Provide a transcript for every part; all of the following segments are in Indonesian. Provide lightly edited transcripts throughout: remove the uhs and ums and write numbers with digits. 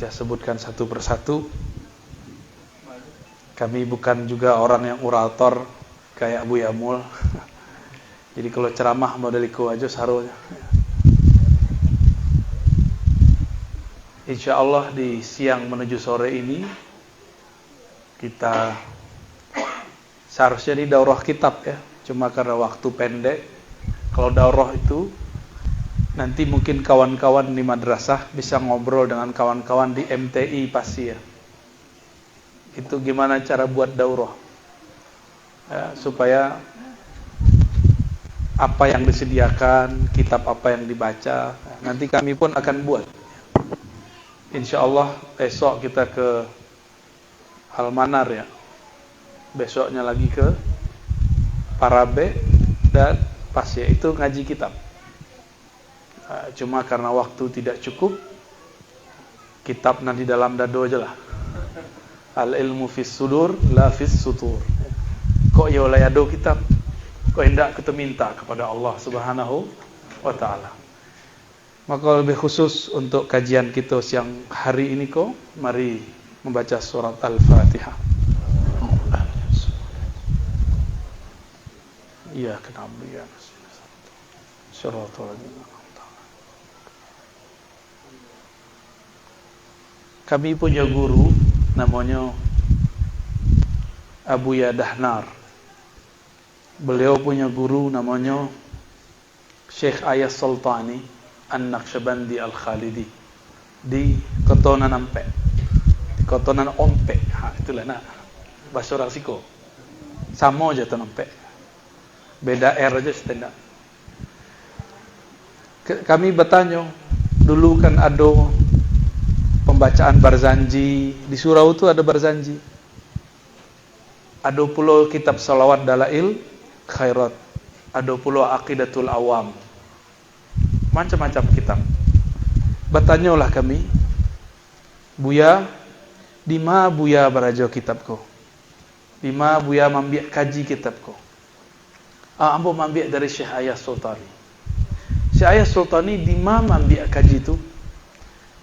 saya sebutkan satu persatu. Kami bukan juga orang yang orator kayak Abu Yamul. Jadi kalau ceramah modeliku aja sarunya. Insya Allah di siang menuju sore ini kita seharusnya di daurah kitab ya. Cuma karena waktu pendek. Kalau daurah itu nanti mungkin kawan-kawan di madrasah bisa ngobrol dengan kawan-kawan di MTI pasti ya. Itu gimana cara buat daurah ya, supaya apa yang disediakan, kitab apa yang dibaca, nanti kami pun akan buat. Insya Allah besok kita ke Al-Manar ya. Besoknya lagi ke Parabe dan Pasya, itu ngaji kitab. Cuma karena waktu tidak cukup, kitab nanti dalam dado aja lah. Al-ilmu fis sudur la fis sutur. Kok ya oleh ado kitab, kok hendak kita minta kepada Allah Subhanahu wa ta'ala. Maka lebih khusus untuk kajian kita siang hari ini kok, mari membaca surat Al-Fatihah. Iya, kenapa ya? Kami punya guru namanya Abuya Dahnar. Beliau punya guru namanya Syekh Ayas Sultani An-Naqsyabandi Al-Khalidi di Kotonan Ampe, di Kotonan Ompe. Itulah nak bahasa orang Siko. Sama aja tuh Ampe. Beda R aja setengah. Kami bertanya, dulu kan ada pembacaan Barzanji di surau itu, ada Barzanji. Ada pula kitab salawat Dalail Khairat. Ada pula Aqidatul Awam. Macam-macam kitab. Bertanyalah kami, Buya, di mana Buya beraja kitabku? Di mana Buya mambiak kaji kitabku? Ambo mambiak dari Syekh Ayas Sultani. Syekh Ayas Sultani di mana mambiak kaji itu?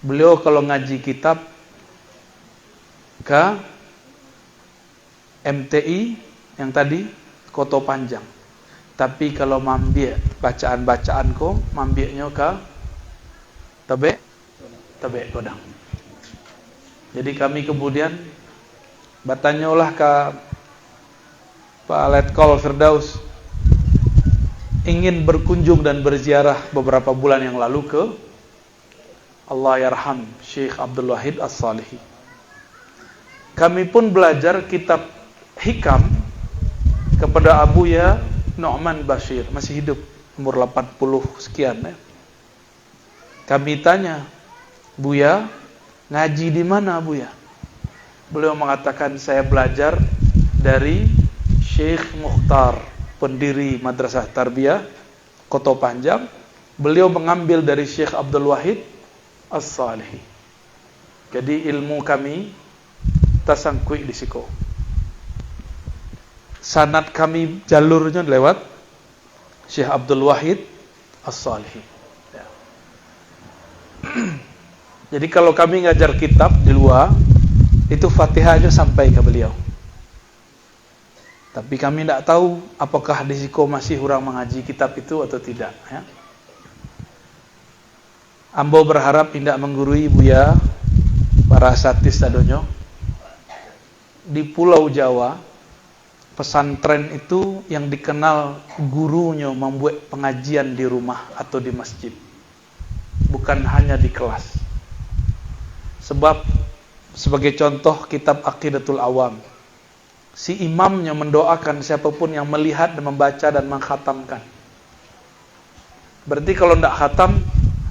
Beliau kalau ngaji kitab ke MTI yang tadi Koto Panjang. Tapi kalau mambiak bacaan-bacaan ko, mambiaknya ke Tebek Godang. Jadi kami kemudian bertanyalah ke Pak Letkol Firdaus, ingin berkunjung dan berziarah beberapa bulan yang lalu ke Allah Yarham Syekh Abdul Wahid As-Salihi. Kami pun belajar kitab Hikam kepada Abuya Nu'man Bashir, masih hidup, umur 80 sekian ya. Kami tanya, Buya, ngaji di mana Buya? Beliau mengatakan, saya belajar dari Syekh Mukhtar, pendiri Madrasah Tarbiyah Koto Panjang. Beliau mengambil dari Syekh Abdul Wahid As-Salihi. Jadi ilmu kami tasangkui di siko. Sanad kami jalurnya lewat Syekh Abdul Wahid As-Salihi ya. Jadi kalau kami ngajar kitab di luar, itu Fatihah aja sampai ke beliau. Tapi kami tidak tahu apakah di siko masih orang mengaji kitab itu atau tidak ya. Ambo berharap tidak menggurui Buya para satis tadonyo di Pulau Jawa. Pesantren itu yang dikenal gurunya membuat pengajian di rumah atau di masjid, bukan hanya di kelas. Sebab sebagai contoh kitab Aqidatul Awam, si imamnya mendoakan siapapun yang melihat dan membaca dan mengkhatamkan. Berarti kalau tidak khatam,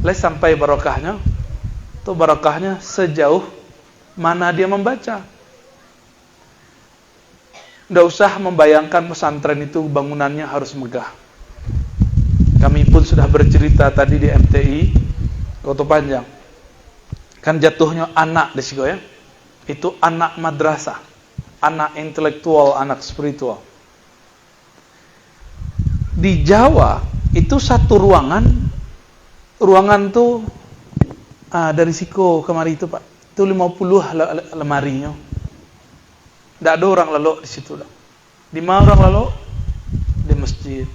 sampai barokahnya, itu barokahnya sejauh mana dia membaca. Tidak usah membayangkan pesantren itu bangunannya harus megah. Kami pun sudah bercerita tadi di MTI Koto Panjang. Kan jatuhnya anak di situ ya. Itu anak madrasah, anak intelektual, anak spiritual. Di Jawa itu satu ruangan tuh dari siko kemari itu Pak, Itu 50 lemarinya. Tidak ada orang lalu di situ. Di mana orang lalu? Di masjid.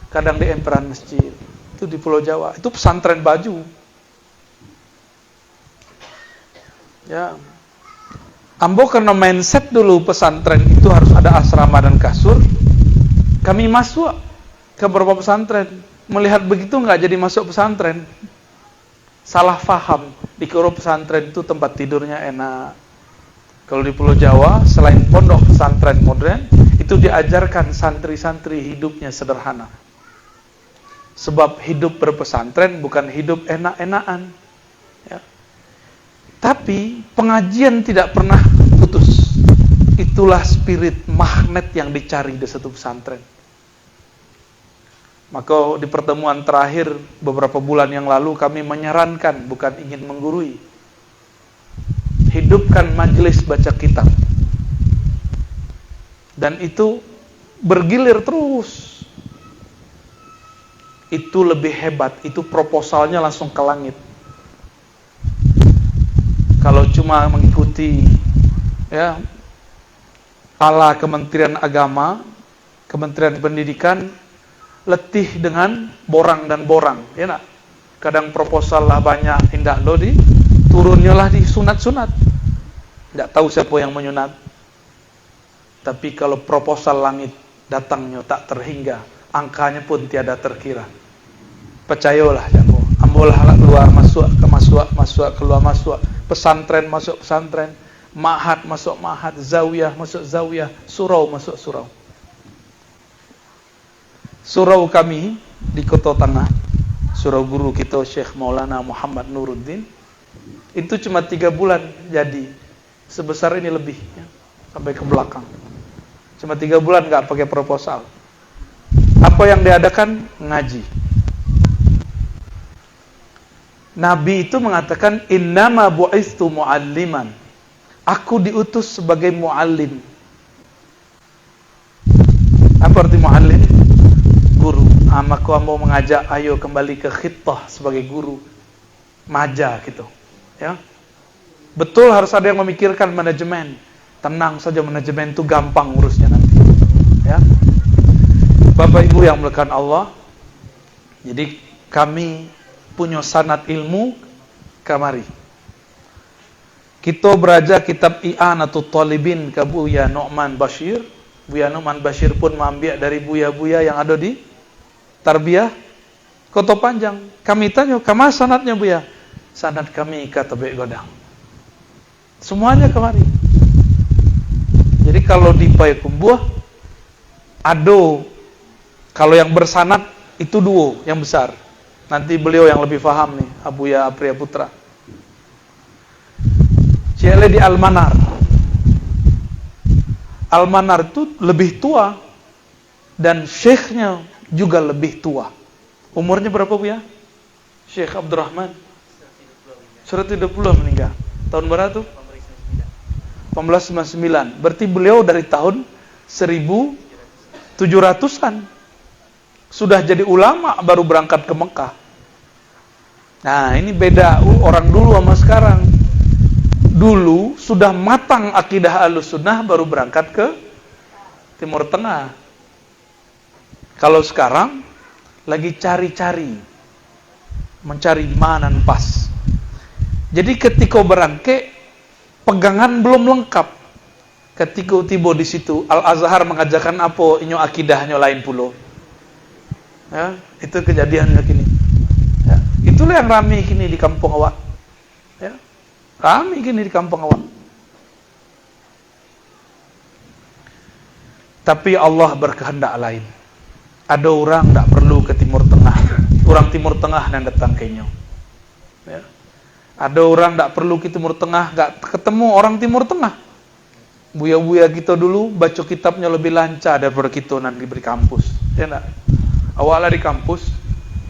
Kadang di emperan masjid. Itu di Pulau Jawa. Itu pesantren baju. Ya. Ambo karena mindset dulu pesantren itu harus ada asrama dan kasur. Kami masuk ke beberapa pesantren. Melihat begitu nggak jadi masuk pesantren. Salah faham. Dikira pesantren itu tempat tidurnya enak. Kalau di Pulau Jawa, selain pondok pesantren modern, itu diajarkan santri-santri hidupnya sederhana. Sebab hidup berpesantren bukan hidup enak-enakan. Ya. Tapi pengajian tidak pernah putus. Itulah spirit magnet yang dicari di satu pesantren. Maka di pertemuan terakhir beberapa bulan yang lalu kami menyarankan, bukan ingin menggurui. Hidupkan majelis baca kitab. Dan itu bergilir terus. Itu lebih hebat, itu proposalnya langsung ke langit. Kalau cuma mengikuti ya ala Kementerian Agama, Kementerian Pendidikan, letih dengan borang dan borang, ya nak? Kadang proposal lah banyak, indah lo di turunnya lah di sunat-sunat. Tidak tahu siapa yang menyunat. Tapi kalau proposal langit datangnya tak terhingga, angkanya pun tiada terkira. Percayalah jambo. Ambolah keluar masuk ke masuk keluar masuk, pesantren masuk pesantren, ma'had masuk ma'had, zawiyah masuk zawiyah, surau masuk surau. Surau kami di Kota Tengah, surau guru kita Syekh Maulana Muhammad Nuruddin, itu cuma 3 bulan jadi sebesar ini lebih ya, sampai ke belakang. Cuma 3 bulan nggak pakai proposal. Apa yang diadakan? Ngaji. Nabi itu mengatakan innama bu'istu mu'alliman. Aku diutus sebagai mu'allim. Apa arti mu'allim? Guru. Maka mau mengajak ayo kembali ke khittah sebagai guru. Maja gitu. Ya. Betul harus ada yang memikirkan manajemen. Tenang saja, manajemen itu gampang urusnya nanti. Ya. Bapak Ibu yang dimuliakan Allah. Jadi kami punya sanad ilmu kamari. Kita beraja kitab I'anatul Talibin ke Buya Nu'man Bashir. Buya Nu'man Bashir pun mengambil dari buya-buya yang ada di Tarbiyah Kota Panjang. Kami tanya, "Kama sanadnya Buya?" Sanad kami kata Bek Godang. Semuanya kemari. Jadi kalau di Payakumbuh ada, kalau yang bersanad itu duo yang besar. Nanti beliau yang lebih paham nih, Abuya Apriya Putra. Ciele di Almanar. Almanar itu lebih tua dan syekhnya juga lebih tua. Umurnya berapa Bu ya? Syekh Abdurrahman. Surat 30 meninggal. Tahun berapa tuh? 1899. Berarti beliau dari tahun 1700-an. Sudah jadi ulama baru berangkat ke Mekah. Nah, ini beda orang dulu sama sekarang. Dulu sudah matang akidah Ahlussunnah baru berangkat ke Timur Tengah. Kalau sekarang lagi cari-cari, mencari di mana pas. Jadi ketika berangkat, pegangan belum lengkap. Ketika tiba di situ, Al-Azhar mengajarkan apa, inyo akidahnya lain pulau. Ya, itu kejadiannya gini. Ya, itulah yang ramai gini di kampung awak. Ya, ramai gini di kampung awak. Tapi Allah berkehendak lain. Ada orang tak perlu ke Timur Tengah. Orang Timur Tengah yang datang ke inyo. Ya. Ada orang tak perlu ke Timur Tengah, gak ketemu orang Timur Tengah. Buya-buya kita dulu baca kitabnya lebih lancar daripada kita nanti di kampus. Ya enggak? Awalnya di kampus,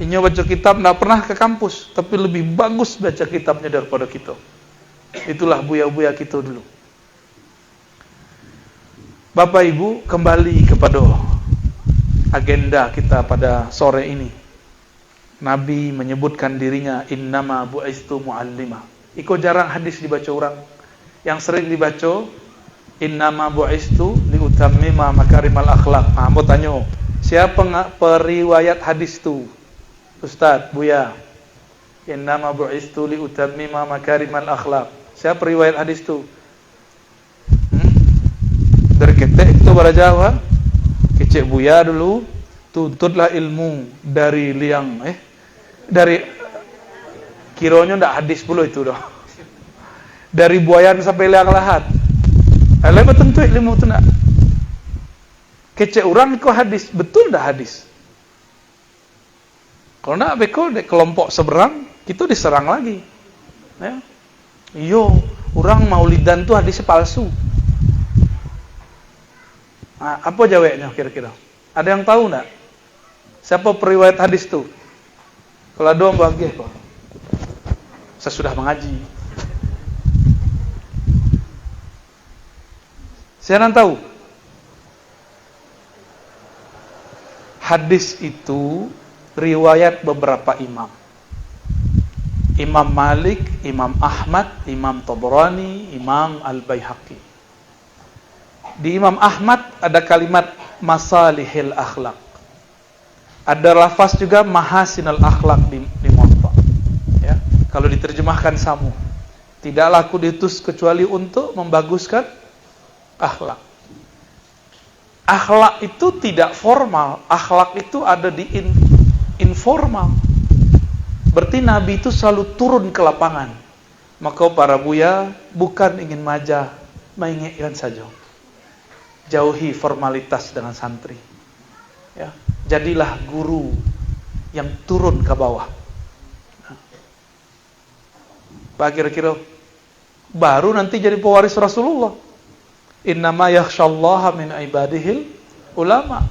inyo baca kitab tidak pernah ke kampus, tapi lebih bagus baca kitabnya daripada kita. Itulah buya-buya kita dulu. Bapak Ibu, kembali kepada agenda kita pada sore ini. Nabi menyebutkan dirinya innama bu'istu mu'allima. Iko jarang hadis dibaca orang. Yang sering dibaca innama bu'istu liutammima makarimal akhlak. Nah, mau tanya, siapa periwayat hadis itu? Ustaz, Buya. Innama bu'istu liutammima makarimal akhlak. Siapa periwayat hadis itu? Dari ketek itu bara Jawa. Kecek Buya dulu tuntutlah ilmu dari liang dari kironya ndak hadis pula itu dah. Dari buayan sampai liang lahat. Lepas tentu ilmu tu nak. Kecek orang ko hadis, betul dah hadis. Kalau nak beko dek kelompok seberang, kita diserang lagi. Ya. Iyo, orang maulidan tu hadisnya palsu. Nah, apa jawabnya kira-kira? Ada yang tahu nak? Siapa periwayat hadis tu? Kalau ada bagi kok. Saya sudah mengaji. Saya tahu. Hadis itu riwayat beberapa imam. Imam Malik, Imam Ahmad, Imam Tabrani, Imam Al-Baihaqi. Di Imam Ahmad ada kalimat masalihil akhlak. Ada lafaz juga mahasinul akhlak di Muwatta. Ya, kalau diterjemahkan sama. Tidaklah aku diutus kecuali untuk membaguskan akhlak. Akhlak itu tidak formal, akhlak itu ada di informal. Berarti Nabi itu selalu turun ke lapangan. Maka para buya bukan ingin majah, mengingatkan saja. Jauhi formalitas dengan santri. Ya, jadilah guru yang turun ke bawah. Pak kira-kira baru nanti jadi pewaris Rasulullah. Innama yakhshallaha min ibadihil ulama.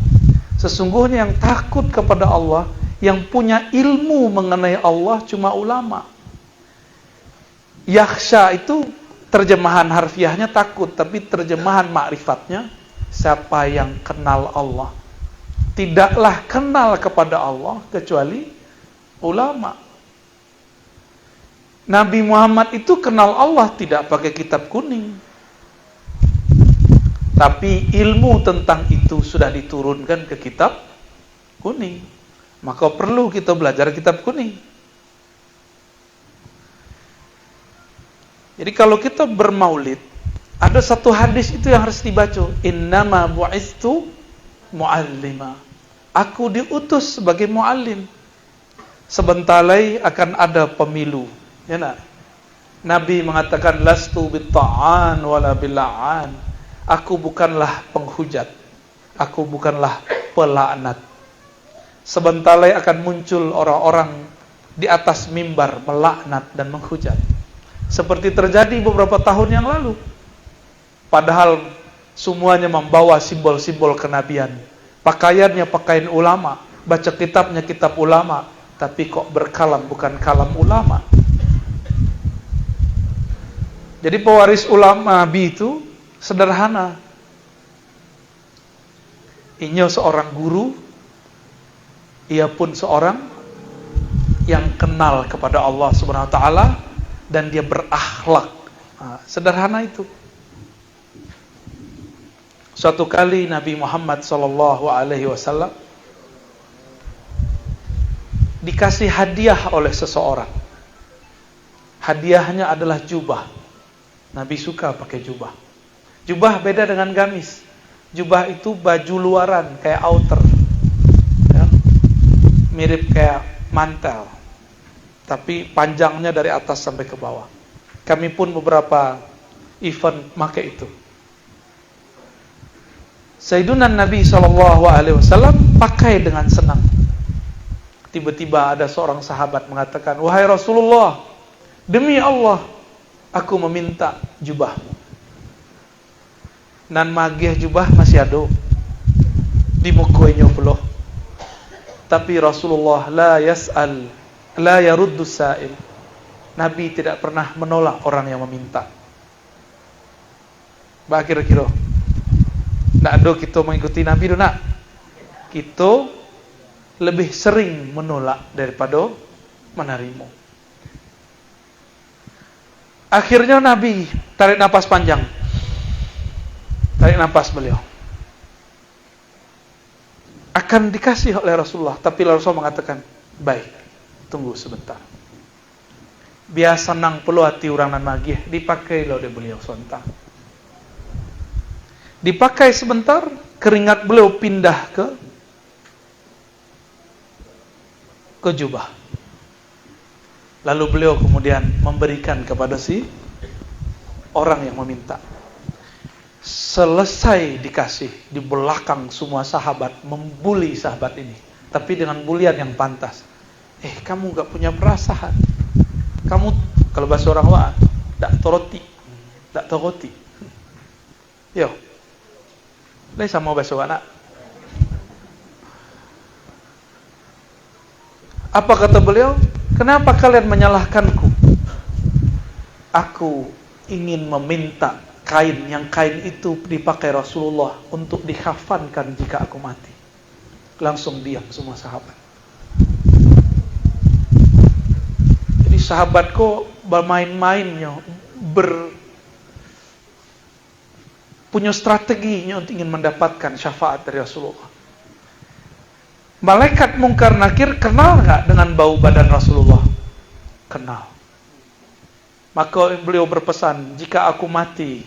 Sesungguhnya yang takut kepada Allah, yang punya ilmu mengenai Allah cuma ulama. Yakhsha itu terjemahan harfiahnya takut, tapi terjemahan ma'rifatnya siapa yang kenal Allah. Tidaklah kenal kepada Allah kecuali ulama. Nabi Muhammad itu kenal Allah tidak pakai kitab kuning. Tapi ilmu tentang itu sudah diturunkan ke kitab kuning. Maka perlu kita belajar kitab kuning. Jadi kalau kita bermaulid, ada satu hadis itu yang harus dibaca. Innama bu'istu mu'allima. Aku diutus sebagai mu'allim. Sebentar lagi akan ada pemilu. Ya nak? Nabi mengatakan lastu bitta'an wala bil'an. Aku bukanlah penghujat. Aku bukanlah pelaknat. Sebentar lagi akan muncul orang-orang di atas mimbar melaknat dan menghujat. Seperti terjadi beberapa tahun yang lalu. Padahal semuanya membawa simbol-simbol kenabian. Pakaiannya pakaian ulama, baca kitabnya kitab ulama, tapi kok berkalam bukan kalam ulama. Jadi pewaris ulama Nabi itu sederhana. Ia seorang guru, ia pun seorang yang kenal kepada Allah Subhanahu wa taala dan dia berakhlak. Sederhana itu. Suatu kali Nabi Muhammad SAW dikasih hadiah oleh seseorang. Hadiahnya adalah jubah. Nabi suka pakai jubah. Jubah beda dengan gamis. Jubah itu baju luaran kayak outer, ya. Mirip kayak mantel, tapi panjangnya dari atas sampai ke bawah. Kami pun beberapa event pakai itu. Sayyiduna Nabi SAW pakai dengan senang. Tiba-tiba ada seorang sahabat mengatakan, wahai Rasulullah, demi Allah, aku meminta jubahmu. Nan magih jubah masih ada di mukoinyo peloh. Tapi Rasulullah la yaruddu sa'il. Nabi tidak pernah menolak orang yang meminta. Bah kira-kira ndak ada kita mengikuti Nabi tu nak. Kita lebih sering menolak daripada menerima. Akhirnya Nabi tarik napas panjang. Tarik napas beliau. Akan dikasih oleh Rasulullah, tapi Rasulullah mengatakan, baik, tunggu sebentar. Biasa nang perlu hati orang nan magih, dipakai lo de beliau sontak. Dipakai sebentar, keringat beliau pindah ke jubah. Lalu beliau kemudian memberikan kepada si orang yang meminta. Selesai dikasih, di belakang semua sahabat membuli sahabat ini, tapi dengan bulian yang pantas. Kamu gak punya perasaan. Kamu, kalau bahasa orang Wa, dak toroti. Yo. Ini sama bahasa Wa nak. Apa kata beliau? Kenapa kalian menyalahkanku? Aku ingin meminta kain, yang kain itu dipakai Rasulullah untuk dikhafankan jika aku mati. Langsung diam semua sahabat. Jadi sahabatku bermain-mainnya, punya strateginya untuk ingin mendapatkan syafaat dari Rasulullah. Malaikat Mungkar Nakir kenal nggak dengan bau badan Rasulullah? Kenal. Maka beliau berpesan, jika aku mati,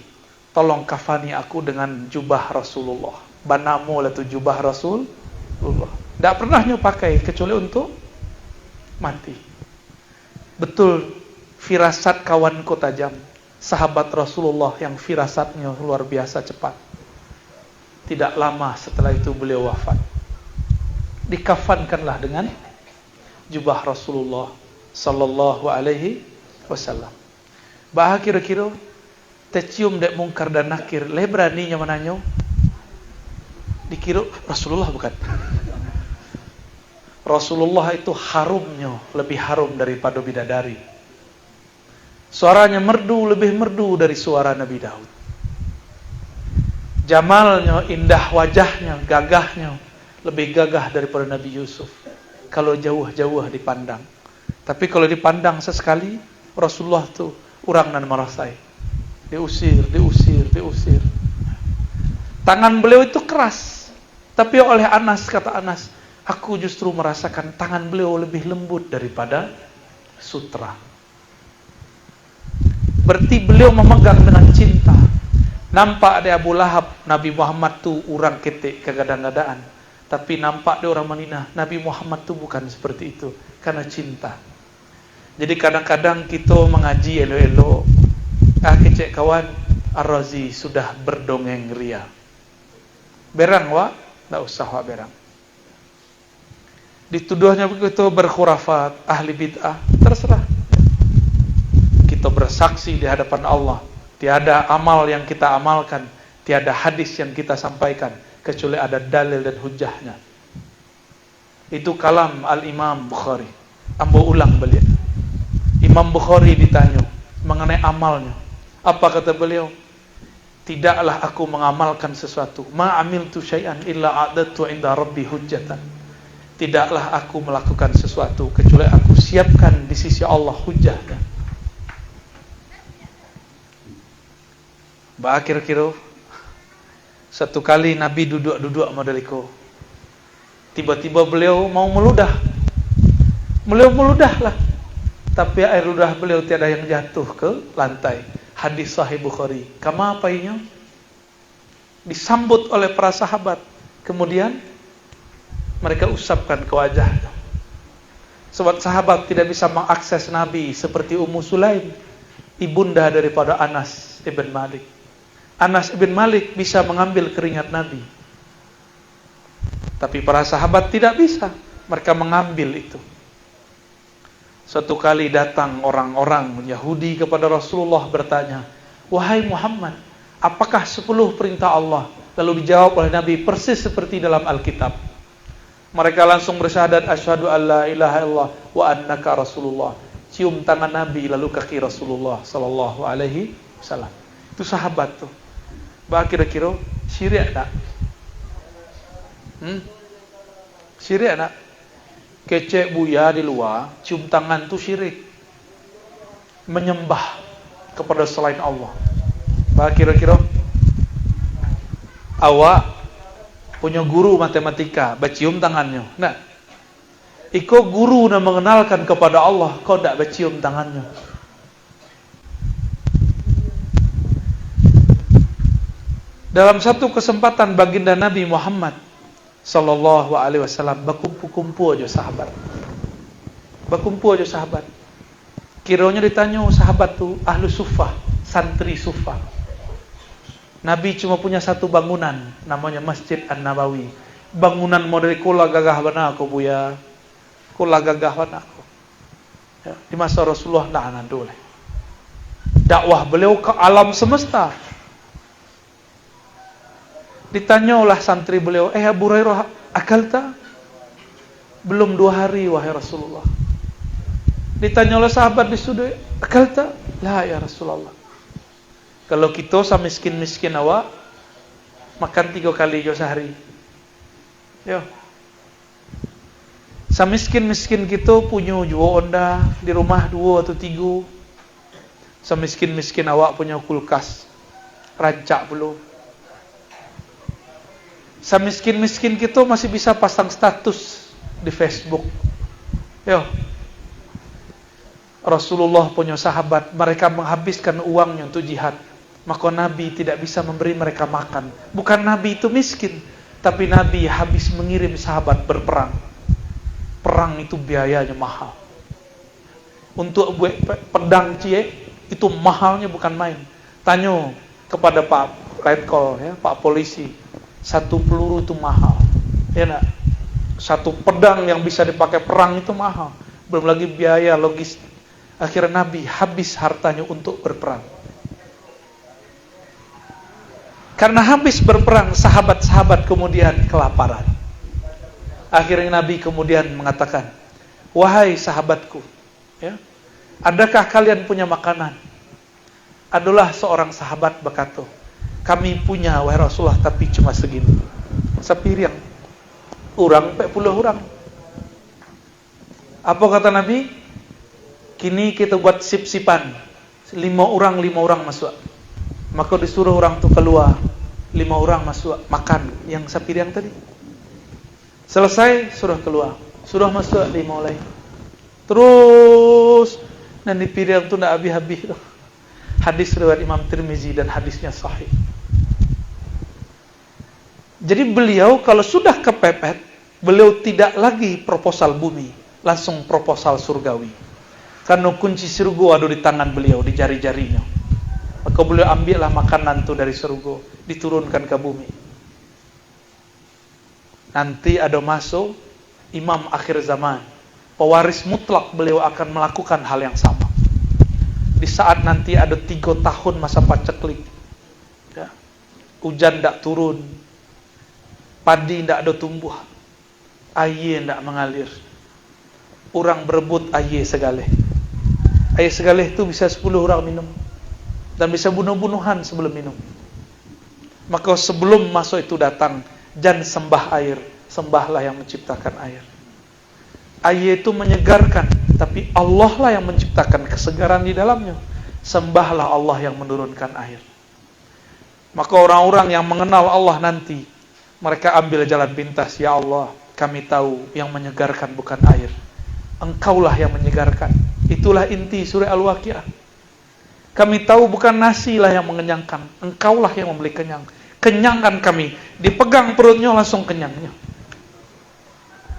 tolong kafani aku dengan jubah Rasulullah. Banamu lah tu jubah Rasulullah. Tak pernah nyo pakai kecuali untuk mati. Betul, firasat kawanku tajam. Sahabat Rasulullah yang firasatnya luar biasa cepat. Tidak lama setelah itu beliau wafat. Dikafankanlah dengan jubah Rasulullah sallallahu alaihi wasallam. Bah kira-kira tercium dek Mungkar dan Nakir, le beraninya menanyo. Dikira Rasulullah bukan. Rasulullah itu harumnya lebih harum daripada bidadari. Suaranya merdu, lebih merdu dari suara Nabi Daud. Jamalnya, indah wajahnya, gagahnya lebih gagah daripada Nabi Yusuf. Kalau jauh-jauh dipandang. Tapi kalau dipandang sesekali, Rasulullah tu orang nan merasai. Diusir. Tangan beliau itu keras. Tapi oleh Anas, kata Anas, aku justru merasakan tangan beliau lebih lembut daripada sutra. Berarti beliau memegang dengan cinta. Nampak ada Abu Lahab, Nabi Muhammad tu orang ketik kegadang-gadaan. Tapi nampak dia orang Madinah, Nabi Muhammad tu bukan seperti itu. Karena cinta. Jadi kadang-kadang kita mengaji elo-elo. Kecek kawan, Ar-Razi sudah berdongeng ria. Berang wa, tak usah wa berang. Dituduhnya begitu berkhurafat, ahli bid'ah, terserah. Kita bersaksi di hadapan Allah. Tiada amal yang kita amalkan, tiada hadis yang kita sampaikan, kecuali ada dalil dan hujahnya. Itu kalam Al-Imam Bukhari. Ambo ulang beliau. Imam Bukhari ditanya mengenai amalnya. Apa kata beliau? Tidaklah aku mengamalkan sesuatu. Ma amiltu syai'an illa a'dadtu 'inda rabbi hujjatan. Tidaklah aku melakukan sesuatu kecuali aku siapkan di sisi Allah hujahnya. Kira-kira satu kali Nabi duduk-duduk modeliko. Tiba-tiba beliau mau meludah. Beliau meludahlah. Tapi air ludah beliau tiada yang jatuh ke lantai. Hadis Sahih Bukhari. Kama apainya? Disambut oleh para sahabat. Kemudian mereka usapkan ke wajahnya. Sebab sahabat tidak bisa mengakses Nabi seperti Ummu Sulaim, ibunda daripada Anas ibn Malik. Anas ibn Malik bisa mengambil keringat Nabi. Tapi para sahabat tidak bisa. Mereka mengambil itu. Suatu kali datang orang-orang Yahudi kepada Rasulullah bertanya, wahai Muhammad, apakah 10 perintah Allah? Lalu dijawab oleh Nabi persis seperti dalam Alkitab. Mereka langsung bersyahadat asyhadu alla ilaha illallah wa annaka Rasulullah. Cium tangan Nabi lalu kaki Rasulullah sallallahu alaihi wasallam. Itu sahabat tuh. Kira-kira syirik tak? Syirik tak? Kecek buya di luar, cium tangan tu syirik. Menyembah kepada selain Allah. Bah kira-kira awak punya guru matematika, bacium tangannya. Nah, iko guru na mengenalkan kepada Allah, kau tidak bacium tangannya. Dalam satu kesempatan baginda Nabi Muhammad sallallahu alaihi wasallam berkumpul aja sahabat. Berkumpul aja sahabat. Kiranya ditanya sahabat tu ahlu suffah, santri suffah. Nabi cuma punya satu bangunan namanya Masjid An-Nabawi. Bangunan model kula gagah bana aku buya. Kula gagah bana aku. Ya, di masa Rasulullah ndak dulu. Dakwah beliau ke alam semesta. Ditanya oleh santri beliau, Abu Hurairah, akalta? Belum 2 hari, wahai Rasulullah. Ditanya oleh sahabat di sudut, akalta? La ya Rasulullah. Kalau kita sama miskin-miskin awak, makan 3 kali jo sehari. Yo. Sama miskin-miskin kita punya 2 onda, di rumah 2 atau 3. Sama miskin-miskin awak punya kulkas, rancak belum. Semiskin-miskin kita masih bisa pasang status di Facebook. Yo. Rasulullah punya sahabat, mereka menghabiskan uangnya untuk jihad. Maka Nabi tidak bisa memberi mereka makan. Bukan Nabi itu miskin, tapi Nabi habis mengirim sahabat berperang. Perang itu biayanya mahal. Untuk buat pedang cie itu mahalnya bukan main. Tanya kepada Pak Letkol ya, Pak Polisi. 1 peluru itu mahal, ya nak? 1 pedang yang bisa dipakai perang itu mahal. Belum lagi biaya logistik. Akhirnya Nabi habis hartanya untuk berperang. Karena habis berperang, sahabat-sahabat kemudian kelaparan. Akhirnya Nabi kemudian mengatakan, wahai sahabatku, ya, adakah kalian punya makanan? Adalah seorang sahabat berkata, kami punya wahai Rasulullah tapi cuma segini. Sepiring. Urang 40 orang. Apa kata Nabi? Kini kita buat sip-sipan. 5 orang masuk. Maka disuruh orang tu keluar. 5 orang masuk makan yang sepiring tadi. Selesai suruh keluar. Suruh masuk 5 lain. Terus dan di piring tu nak habis-habis tu. Hadis riwayat Imam Tirmizi dan hadisnya sahih. Jadi beliau kalau sudah kepepet, beliau tidak lagi proposal bumi, langsung proposal surgawi. Karena kunci surga ada di tangan beliau, di jari-jarinya. Maka beliau ambillah makanan itu dari surga, diturunkan ke bumi. Nanti ada masuk imam akhir zaman, pewaris mutlak beliau akan melakukan hal yang sama. Di saat nanti ada 3 tahun masa paceklik, ya, hujan tidak turun, padi tidak ada tumbuh, air tidak mengalir, orang berebut air segaleh. Air segaleh itu bisa 10 orang minum, dan bisa bunuh-bunuhan sebelum minum. Maka sebelum masuk itu datang, jangan sembah air, sembahlah yang menciptakan air. Air itu menyegarkan, tapi Allah lah yang menciptakan kesegaran di dalamnya. Sembahlah Allah yang menurunkan air. Maka orang-orang yang mengenal Allah nanti, mereka ambil jalan pintas. Ya Allah, kami tahu yang menyegarkan bukan air, Engkaulah yang menyegarkan. Itulah inti surah Al-Waqiah. Kami tahu bukan nasi lah yang mengenyangkan, Engkaulah yang memberi kenyang. Kenyangkan kami, dipegang perutnya langsung kenyangnya.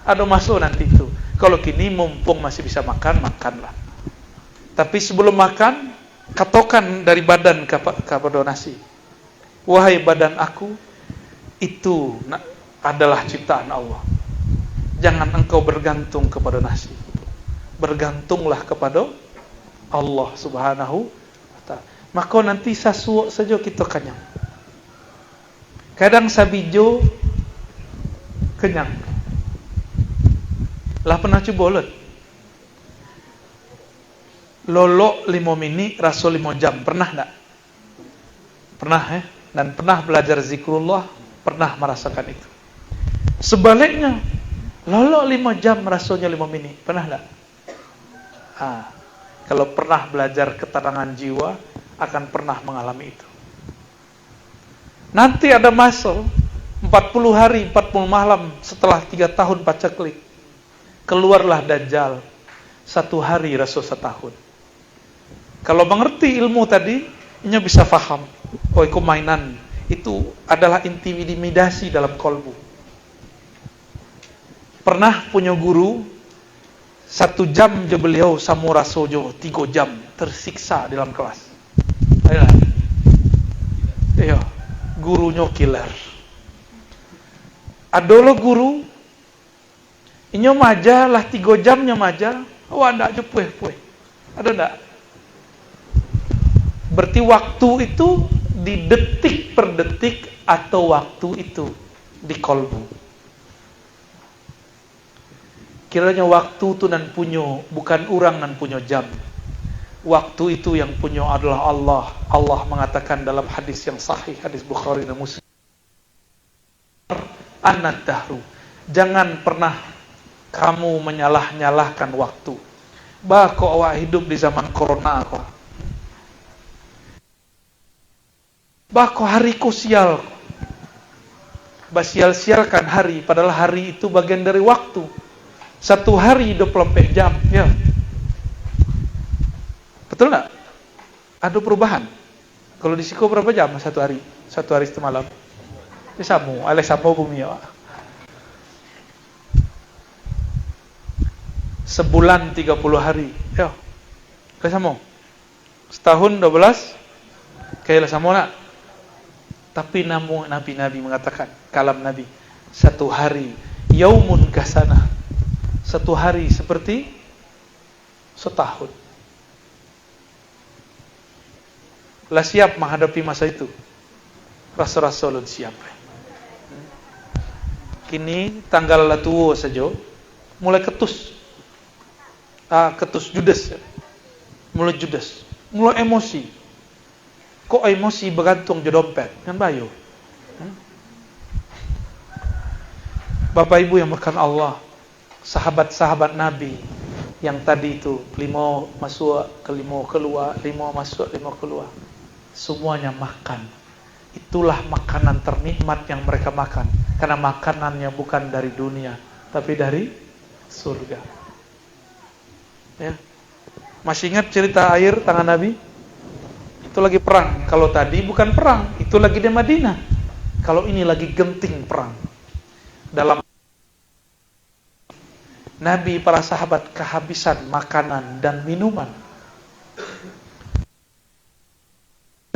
Ada masuk nanti itu. Kalau kini mumpung masih bisa makan, makanlah. Tapi sebelum makan, katokan dari badan kepada nasi. Wahai badan aku, itu adalah ciptaan Allah. Jangan engkau bergantung kepada nasi. Bergantunglah kepada Allah Subhanahu wa ta'ala. Maka nanti sasuak saja kita kenyang. Kadang sabijo kenyang. Lah pernah coba lolok 5 menit, rasul 5 jam. Pernah tak? Pernah ya? Dan pernah belajar zikrullah, pernah merasakan itu. Sebaliknya, lolok 5 jam, rasulnya 5 menit. Pernah tak? Kalau pernah belajar keterangan jiwa, akan pernah mengalami itu. Nanti ada masa 40 hari, 40 malam setelah 3 tahun paceklik, keluarlah Dajjal. 1 hari rasa setahun. Kalau mengerti ilmu tadi, inya bisa faham. Oh, itu mainan. Itu adalah intimidasi dalam kolbu. Pernah punya guru, 1 jam je beliau samu rasojo 3 jam tersiksa dalam kelas. Ayolah. Iya, gurunya killer. Adolo guru, inyo maja lah 3 jamnya maja, wah ndak je pueh-pueh. Ada ndak? Berarti waktu itu di detik per detik atau waktu itu di kolbu. Kiranya waktu itu nan punyo, bukan orang nan punyo jam. Waktu itu yang punyo adalah Allah. Allah mengatakan dalam hadis yang sahih, hadis Bukhari dan Muslim, Anad dahru, jangan pernah kamu menyalah-nyalahkan waktu. Bah kok awak hidup di zaman corona kok. Bah kok hari ku sial. Bah sial-sialkan hari, padahal hari itu bagian dari waktu. 1 hari 24 jam, ya. Betul enggak? Ada perubahan. Kalau di Siko berapa jam 1 hari? 1 hari semalam. Di samu, ale samu bumi ya. Sebulan 30 hari. Ya. Ale samu. Setahun 12. Kayak ale samu nak. Tapi namun Nabi mengatakan, kalam Nabi, 1 hari yaumun kasana. 1 hari seperti setahun. Lah siap menghadapi masa itu. Rasa-rasa lu siap. Kini tanggal lah tua saja, mulai ketus. Ketus judes. Mulai judes. Mulai emosi. Kok emosi bergantung je dompet? Kan bayo. Bapak Ibu yang berkan Allah, sahabat-sahabat Nabi yang tadi itu 5 masuk ke 5 keluar, 5 masuk 5 keluar, semuanya makan. Itulah makanan ternikmat yang mereka makan, karena makanannya bukan dari dunia tapi dari surga. Ya. Masih ingat cerita air tangan Nabi? Itu lagi perang. Kalau tadi bukan perang, itu lagi di Madinah. Kalau ini lagi genting perang. Dalam Nabi, para sahabat kehabisan makanan dan minuman.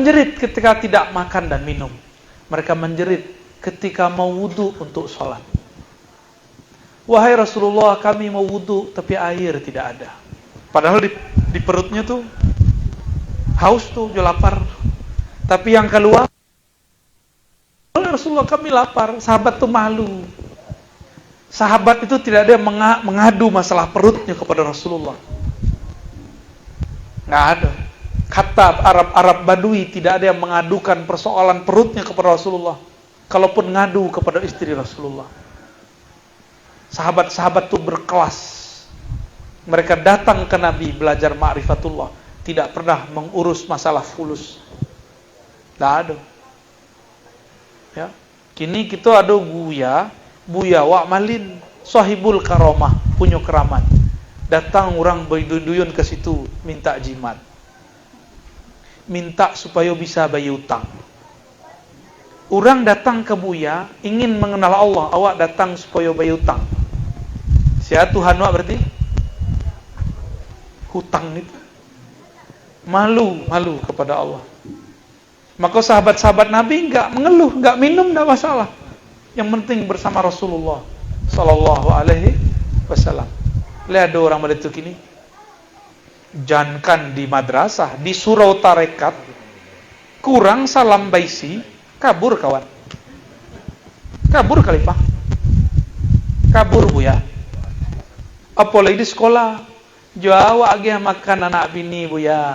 Menjerit ketika tidak makan dan minum. Mereka menjerit ketika mau wudu untuk sholat. Wahai Rasulullah, kami mau wudu tapi air tidak ada. Padahal di perutnya tuh haus tuh, lapar. Tapi yang keluar, Rasulullah kami lapar. Sahabat tuh malu. Sahabat itu tidak ada yang mengadu masalah perutnya kepada Rasulullah. Nggak ada. Kata Arab Badui, tidak ada yang mengadukan persoalan perutnya kepada Rasulullah. Kalaupun ngadu kepada istri Rasulullah. Sahabat-sahabat itu berkelas. Mereka datang ke Nabi belajar ma'rifatullah. Tidak pernah mengurus masalah fulus. Tidak ada. Ya. Kini kita ada Buya Wak Malin, sahibul karomah, punya keramat. Datang orang berduyun ke situ, minta jimat. Minta supaya bisa bayar utang. Orang datang ke Buya, ingin mengenal Allah, awak datang supaya bayar utang. Siapa Tuhan wak berarti? Hutang itu. Malu kepada Allah. Maka sahabat-sahabat Nabi enggak mengeluh, enggak minum, enggak masalah. Yang penting bersama Rasulullah sallallahu alaihi wasallam. Lihat ada orang meletuk ini. Jangan di madrasah, di surau tarekat, kurang salam baisi, kabur kawan. Kabur khalifah. Kabur Buya. Apalagi di sekolah, Jawa agi makan anak bini Buya.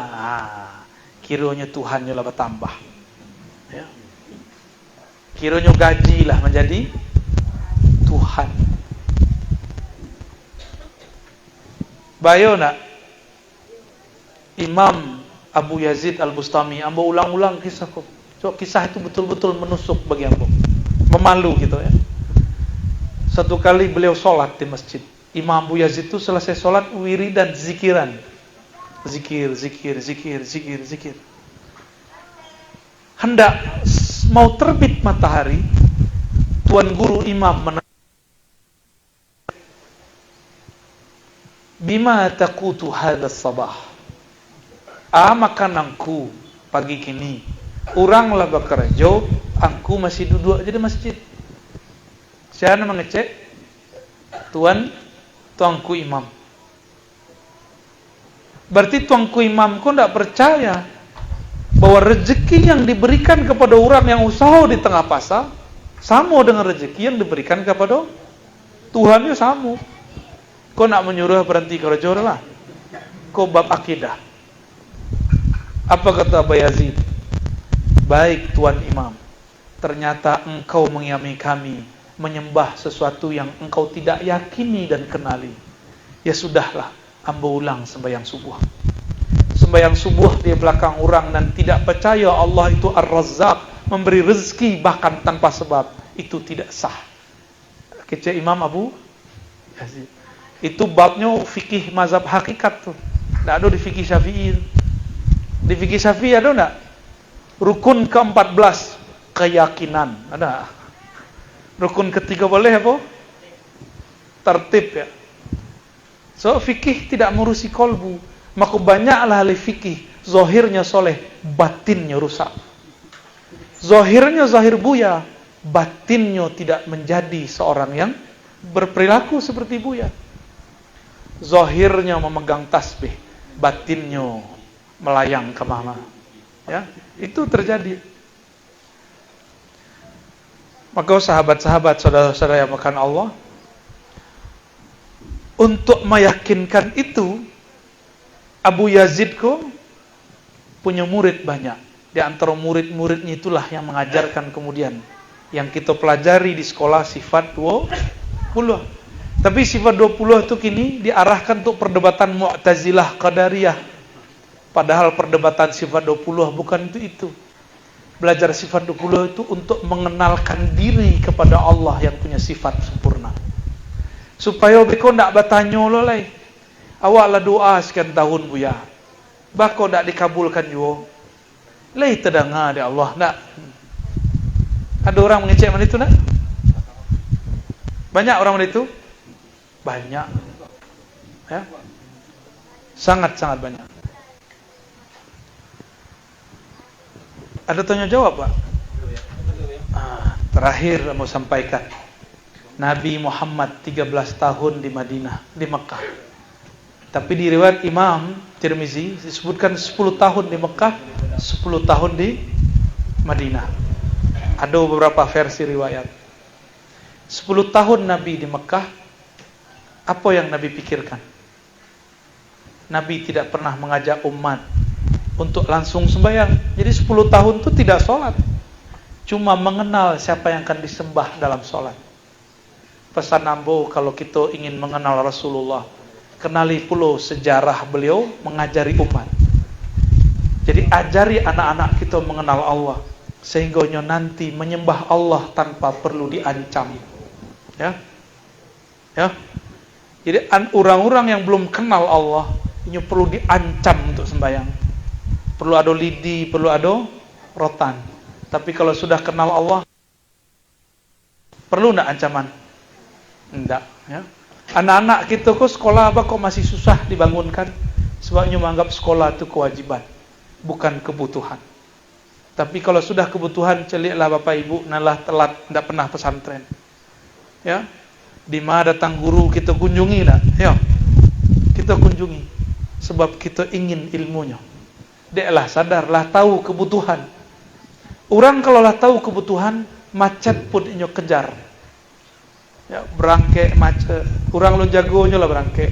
Kiranya Tuhan lah bertambah. Ya. Kiranya gaji lah menjadi Tuhan. Bayo nak Imam Abu Yazid Al-Bustami. Ambo ulang-ulang kisahku. So kisah itu betul-betul menusuk bagi ambo. Memalu gitu ya. Satu kali beliau sholat di masjid. Imam Abu Yazid itu selesai sholat wiridan zikiran. Zikir. Hendak mau terbit matahari, tuan guru imam bima taqutu hadha sabah. Makananku pagi kini. Uranglah bekerja, aku masih duduk aja di masjid. Saya mengecek tuanku imam. Berarti tuanku imam kok tidak percaya bahwa rezeki yang diberikan kepada orang yang usaha di tengah pasar sama dengan rezeki yang diberikan kepada Tuhannya sama. Kau nak menyuruh berhenti kerja lah. Kau bab akidah. Apa kata Abu Yazid? Baik Tuan Imam, ternyata engkau mengimami kami menyembah sesuatu yang engkau tidak yakini dan kenali. Ya sudahlah, ambo ulang sembahyang subuh. Sembahyang subuh di belakang orang dan tidak percaya Allah itu Ar-Razzaq, memberi rezeki bahkan tanpa sebab, itu tidak sah. Kecil Imam Abu Yazid. Itu babnya fikih mazhab hakikat tuh. Tidak ada di fikih Syafi'i. Di fikih Syafi'i ada enggak? Rukun ke-14 keyakinan. Ada. Rukun ketiga boleh apa? Tertib ya. So fikih tidak merusi kolbu. Maka banyaklah ahli fikih zahirnya soleh, batinnya rusak. Zahirnya zahir buya, batinnya tidak menjadi seorang yang berperilaku seperti buya. Zahirnya memegang tasbih, batinnya melayang kemana. Ya, itu terjadi. Maka sahabat-sahabat, saudara-saudara yang makan Allah, untuk meyakinkan itu, Abu Yazid kok punya murid banyak. Di antara murid-muridnya itulah yang mengajarkan kemudian yang kita pelajari di sekolah sifat 20. Tapi sifat 20 itu kini diarahkan untuk perdebatan Mu'tazilah Qadariyah. Padahal perdebatan sifat 20 bukan itu. Belajar sifat 20 itu untuk mengenalkan diri kepada Allah yang punya sifat sempurna. Supaya beko ndak bertanya lo lai. Awak lah doa sekian tahun buya. Bako ndak dikabulkan juga. Lai terdengar dia Allah ndak. Ada orang mengecek mana itu nak? Banyak orang mana itu? Banyak. Ya. Sangat-sangat banyak. Ada tanya jawab, Pak? Terakhir mau sampaikan. Nabi Muhammad 13 tahun di Madinah, di Mekah. Tapi di riwayat Imam Tirmizi disebutkan 10 tahun di Mekah, 10 tahun di Madinah. Ada beberapa versi riwayat. 10 tahun Nabi di Mekah, apa yang Nabi pikirkan? Nabi tidak pernah mengajak umat untuk langsung sembahyang. Jadi 10 tahun itu tidak sholat. Cuma mengenal siapa yang akan disembah dalam sholat. Pesan ambo kalau kita ingin mengenal Rasulullah, kenali pula sejarah beliau mengajari umat. Jadi ajari anak-anak kita mengenal Allah, sehingga nanti menyembah Allah tanpa perlu diancam. Ya. Jadi orang-orang yang belum kenal Allah, ini perlu diancam untuk sembahyang. Perlu ada lidi, perlu ada rotan. Tapi kalau sudah kenal Allah, perlu enggak ancaman? Enggak, ya. Anak-anak kita kok sekolah apa kok masih susah dibangunkan? Sebabnya menganggap sekolah itu kewajiban, bukan kebutuhan. Tapi kalau sudah kebutuhan, celiklah Bapak Ibu, nalah telat, enggak pernah pesantren. Ya. Di mana datang guru kita kunjungi enggak? Ya. Kita kunjungi sebab kita ingin ilmunya. Deklah sadarlah tahu kebutuhan. Orang kalau lah tahu kebutuhan, macet pun inyo kejar. Ya, berangke macet. Orang lo jagonya lah berangke.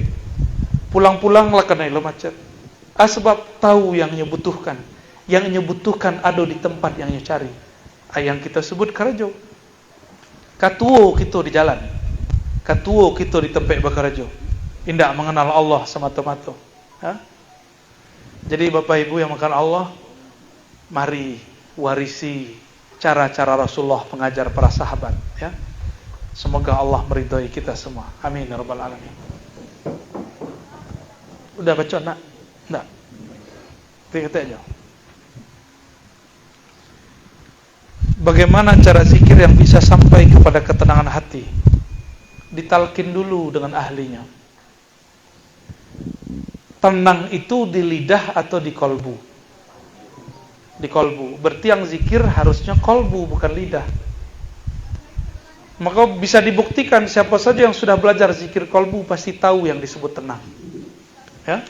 Pulang-pulang lah kena lo macet. Sebab tahu yang inyo butuhkan. Yang inyo butuhkan ada di tempat yang inyo cari. Yang kita sebut karajo. Katuo kita di jalan. Katuo kita di tempat bakarajo. Indak mengenal Allah semata-mata. Jadi Bapak Ibu yang makan Allah, mari warisi cara-cara Rasulullah pengajar para sahabat, ya. Semoga Allah meridhai kita semua. Amin ya rabbal alamin. Udah baca nak? Enggak. Kita aja. Bagaimana cara zikir yang bisa sampai kepada ketenangan hati? Ditalkin dulu dengan ahlinya. Tenang itu di lidah atau di kolbu? Di kolbu. Berarti yang zikir harusnya kolbu, bukan lidah. Maka bisa dibuktikan siapa saja yang sudah belajar zikir kolbu pasti tahu yang disebut tenang. Ya.